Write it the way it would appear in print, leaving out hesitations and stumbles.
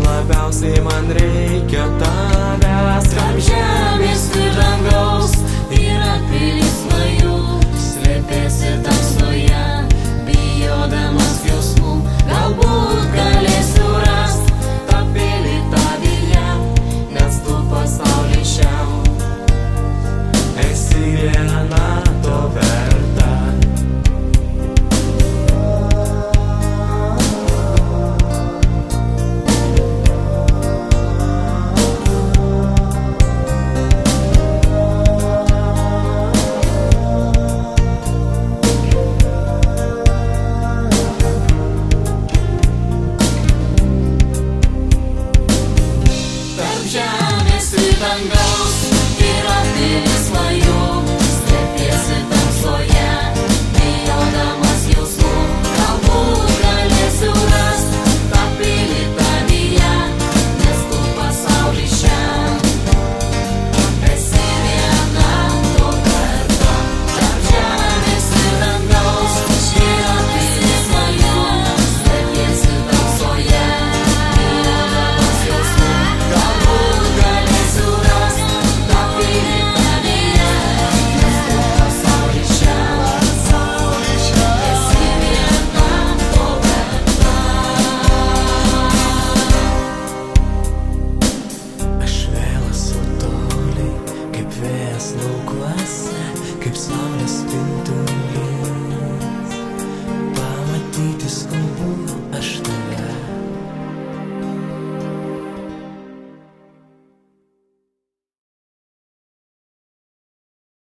Labiausiai man reikia tavęs, tarp žemės ir dangaus yra pilis svajų, slėpėsi tamsoje, bijodamas jausmų, galbūt galėsiu rast tą pilį tavyje, nes tu pasaulį šiam esi viena to verta. Dangaus yra pilis svajų, slėpėsi tamsoje, bijodamas jausmų, galbūt galėsiu rast tą pilį tavyje, nes tu pasaulį šiam esi viena to verta. Tarp žemės ir dangaus yra pilis svajų, slėpėsi tamsoje, bijodamas jausmų, galbūt galėsiu laukuose, kaip saulės spindulys, pamatyti skubu aš tave.